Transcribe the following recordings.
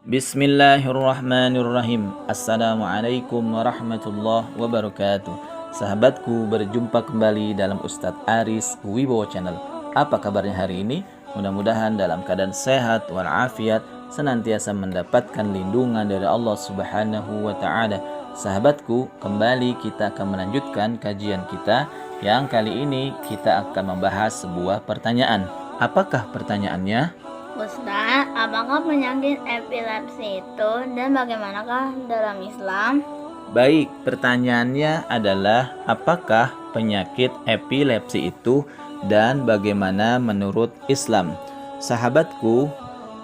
Bismillahirrahmanirrahim. Assalamualaikum warahmatullahi wabarakatuh. Sahabatku, berjumpa kembali dalam Ustadz Aris Wibowo Channel. Apa kabarnya hari ini? Mudah-mudahan dalam keadaan sehat walafiat, senantiasa mendapatkan lindungan dari Allah Subhanahu wa Ta'ala. Sahabatku, kembali kita akan melanjutkan kajian kita, yang kali ini kita akan membahas sebuah pertanyaan. Apakah pertanyaannya? Ustaz, apakah penyakit epilepsi itu dan bagaimanakah dalam Islam? Baik, pertanyaannya adalah apakah penyakit epilepsi itu dan bagaimana menurut Islam? Sahabatku,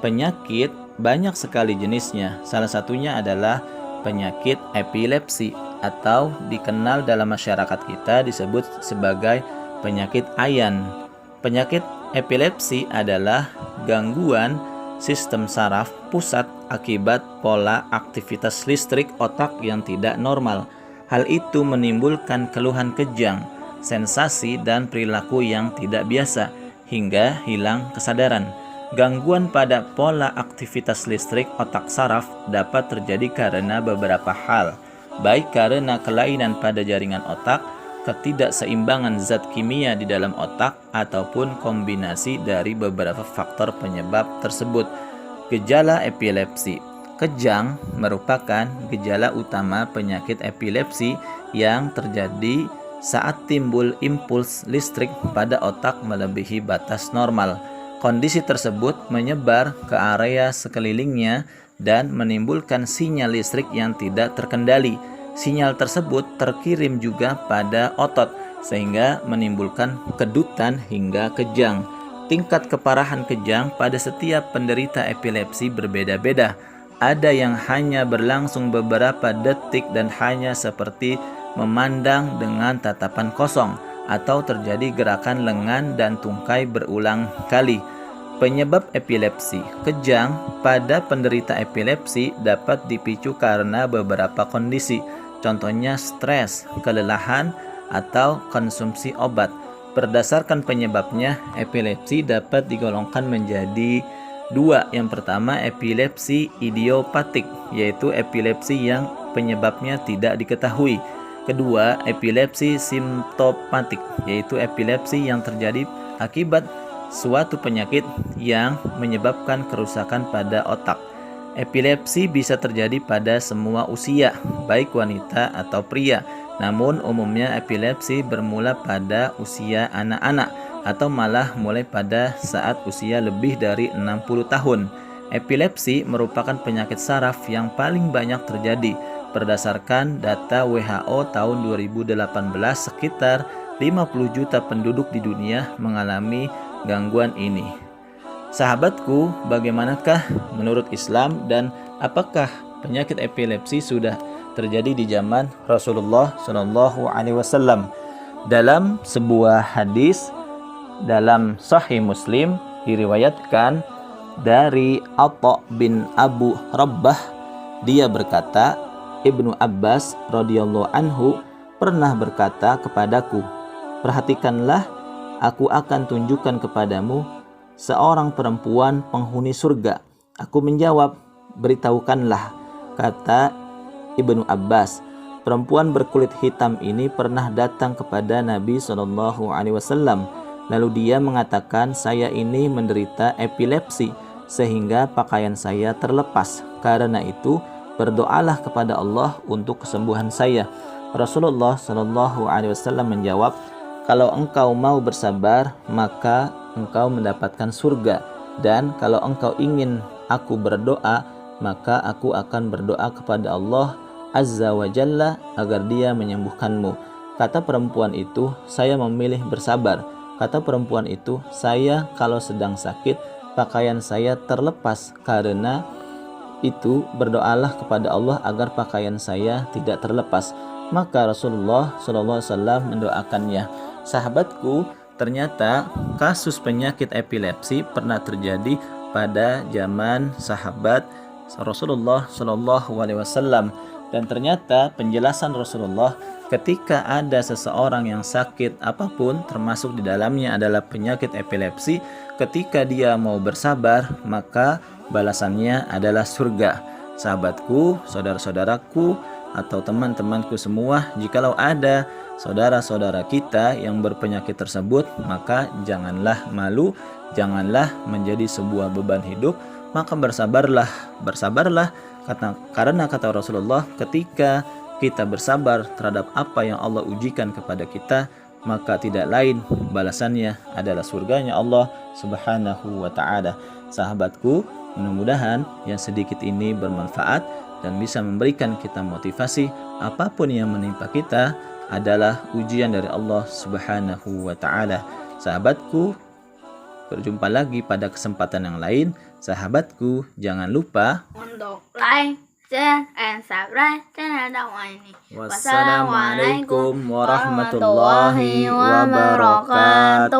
penyakit banyak sekali jenisnya. Salah satunya adalah penyakit epilepsi atau dikenal dalam masyarakat kita disebut sebagai penyakit ayan. Penyakit epilepsi adalah gangguan sistem saraf pusat akibat pola aktivitas listrik otak yang tidak normal. Hal itu menimbulkan keluhan kejang, sensasi dan perilaku yang tidak biasa hingga hilang kesadaran. Gangguan pada pola aktivitas listrik otak saraf dapat terjadi karena beberapa hal, baik karena kelainan pada jaringan otak, ketidakseimbangan zat kimia di dalam otak, ataupun kombinasi dari beberapa faktor penyebab tersebut. Gejala epilepsi. Kejang merupakan gejala utama penyakit epilepsi yang terjadi saat timbul impuls listrik pada otak melebihi batas normal. Kondisi tersebut menyebar ke area sekelilingnya dan menimbulkan sinyal listrik yang tidak terkendali. Sinyal tersebut terkirim juga pada otot sehingga menimbulkan kedutan hingga kejang. Tingkat keparahan kejang pada setiap penderita epilepsi berbeda-beda. Ada yang hanya berlangsung beberapa detik dan hanya seperti memandang dengan tatapan kosong, atau terjadi gerakan lengan dan tungkai berulang kali. Penyebab epilepsi. Kejang pada penderita epilepsi dapat dipicu karena beberapa kondisi. Contohnya stres, kelelahan, atau konsumsi obat. Berdasarkan penyebabnya, epilepsi dapat digolongkan menjadi dua. Yang pertama, epilepsi idiopatik, yaitu epilepsi yang penyebabnya tidak diketahui. Kedua, epilepsi simptomatik, yaitu epilepsi yang terjadi akibat suatu penyakit yang menyebabkan kerusakan pada otak. Epilepsi bisa terjadi pada semua usia, baik wanita atau pria. Namun umumnya epilepsi bermula pada usia anak-anak atau malah mulai pada saat usia lebih dari 60 tahun. Epilepsi merupakan penyakit saraf yang paling banyak terjadi. Berdasarkan data WHO tahun 2018, sekitar 50 juta penduduk di dunia mengalami gangguan ini. Sahabatku, bagaimanakah menurut Islam dan apakah penyakit epilepsi sudah terjadi di zaman Rasulullah SAW? Dalam sebuah hadis dalam Sahih Muslim diriwayatkan dari Atha bin Abu Rabbah, dia berkata, Ibnu Abbas radhiyallahu anhu pernah berkata kepadaku, "Perhatikanlah, aku akan tunjukkan kepadamu seorang perempuan penghuni surga." Aku menjawab, "Beritahukanlah," kata Ibnu Abbas. Perempuan berkulit hitam ini pernah datang kepada Nabi SAW. Lalu dia mengatakan, "Saya ini menderita epilepsi sehingga pakaian saya terlepas. Karena itu, berdoalah kepada Allah untuk kesembuhan saya." Rasulullah SAW menjawab, "Kalau engkau mau bersabar, maka engkau mendapatkan surga. Dan kalau engkau ingin aku berdoa, maka aku akan berdoa kepada Allah Azza wa Jalla agar dia menyembuhkanmu." Kata perempuan itu, "Saya memilih bersabar." Kata perempuan itu, "Saya kalau sedang sakit, pakaian saya terlepas. Karena itu berdoalah kepada Allah agar pakaian saya tidak terlepas." Maka Rasulullah SAW mendoakannya. Sahabatku, ternyata kasus penyakit epilepsi pernah terjadi pada zaman sahabat Rasulullah SAW. Dan ternyata penjelasan Rasulullah, ketika ada seseorang yang sakit apapun, termasuk di dalamnya adalah penyakit epilepsi, ketika dia mau bersabar, maka balasannya adalah surga. Sahabatku, saudara-saudaraku, atau teman-temanku semua, jikalau ada saudara-saudara kita yang berpenyakit tersebut, maka janganlah malu, janganlah menjadi sebuah beban hidup, maka bersabarlah, karena kata Rasulullah, ketika kita bersabar terhadap apa yang Allah ujikan kepada kita, maka tidak lain balasannya adalah surganya Allah Subhanahu wa ta'ala. Sahabatku, mudah-mudahan yang sedikit ini bermanfaat dan bisa memberikan kita motivasi. Apapun yang menimpa kita adalah ujian dari Allah Subhanahu wa ta'ala. Sahabatku, berjumpa lagi pada kesempatan yang lain. Sahabatku, jangan lupa untuk like, share, and subscribe channel dakwah ini. Wassalamualaikum warahmatullahi wabarakatuh.